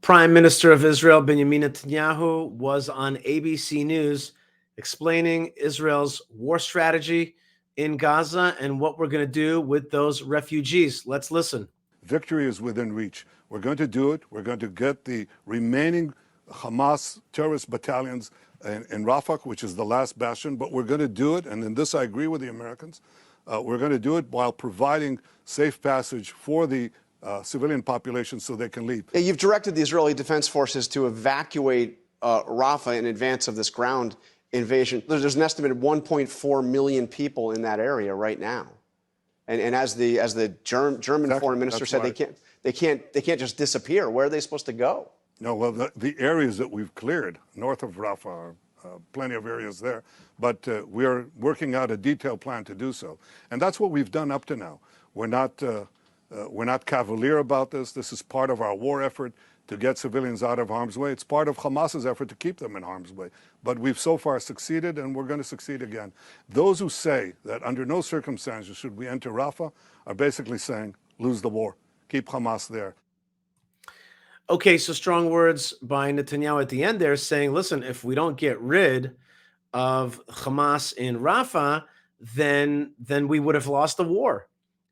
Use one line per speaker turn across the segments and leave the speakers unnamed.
Prime Minister of Israel, Benjamin Netanyahu, was on ABC News explaining Israel's war strategy in Gaza and what we're going to do with those refugees. Let's listen.
Victory is within reach. We're going to do it. We're going to get the remaining Hamas terrorist battalions in Rafah, which is the last bastion, but we're going to do it, and in this I agree with the Americans. We're going to do it while providing safe passage for the civilian population so they can leave.
Yeah, you've directed the Israeli Defense Forces to evacuate Rafah in advance of this ground invasion. There's an estimated 1.4 million people in that area right now, and as the German foreign minister said, right. they can't just disappear. Where are they supposed to go?
No, well, the areas that we've cleared north of Rafah are plenty of areas there, but we are working out a detailed plan to do so, and that's what we've done up to now. We're not cavalier about this. This is part of our war effort to get civilians out of harm's way. It's part of Hamas's effort to keep them in harm's way. But we've so far succeeded, and we're going to succeed again. Those who say that under no circumstances should we enter Rafah are basically saying, lose the war, keep Hamas there.
Okay, so strong words by Netanyahu at the end there saying, listen, if we don't get rid of Hamas in Rafah, then we would have lost the war.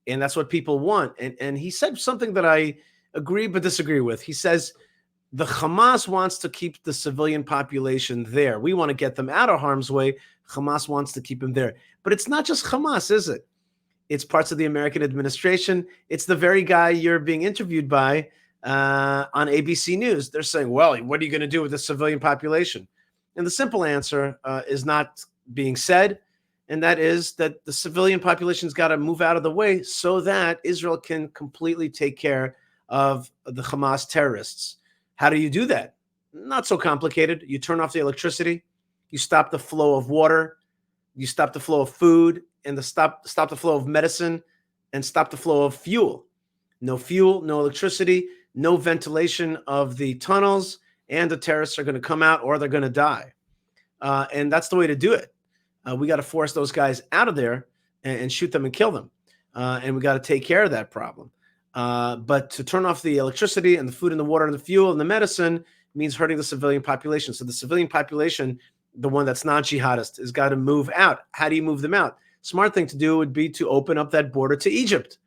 And that's what people want. And he said something that I agree but disagree with. He says the Hamas wants to keep the civilian population there. We want to get them out of harm's way. Hamas wants to keep them there. But it's not just Hamas, is it? It's parts of the American administration. It's the very guy you're being interviewed by on ABC News. They're saying, well, what are you going to do with the civilian population? And the simple answer is not being said. And that is that the civilian population's got to move out of the way so that Israel can completely take care of the Hamas terrorists. How do you do that? Not so complicated. You turn off the electricity, you stop the flow of water, you stop the flow of food, and stop the flow of medicine, and stop the flow of fuel. No fuel, no electricity, no ventilation of the tunnels, and the terrorists are going to come out or they're going to die. And that's the way to do it. We got to force those guys out of there and shoot them and kill them. And we got to take care of that problem. But to turn off the electricity and the food and the water and the fuel and the medicine means hurting the civilian population. So the civilian population, the one that's not jihadist, has got to move out. How do you move them out? Smart thing to do would be to open up that border to Egypt,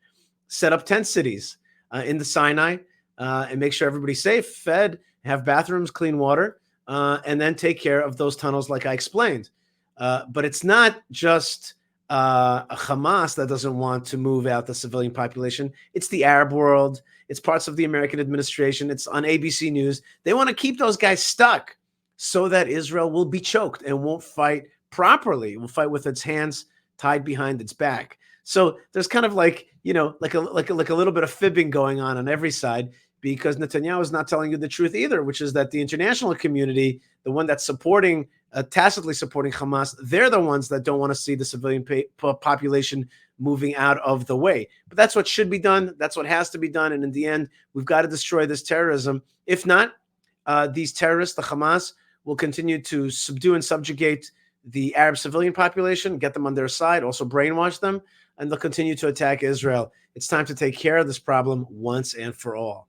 set up tent cities in the Sinai, and make sure everybody's safe, fed, have bathrooms, clean water, and then take care of those tunnels like I explained. But it's not just a Hamas that doesn't want to move out the civilian population. It's the Arab world. It's parts of the American administration. It's on ABC News. They want to keep those guys stuck so that Israel will be choked and won't fight properly. It will fight with its hands tied behind its back. So there's kind of like a little bit of fibbing going on every side, because Netanyahu is not telling you the truth either, which is that the international community, the one that's tacitly supporting Hamas, they're the ones that don't want to see the civilian population moving out of the way. But that's what should be done. That's what has to be done. And in the end, we've got to destroy this terrorism. If not, these terrorists, the Hamas, will continue to subdue and subjugate the Arab civilian population, get them on their side, also brainwash them, and they'll continue to attack Israel. It's time to take care of this problem once and for all.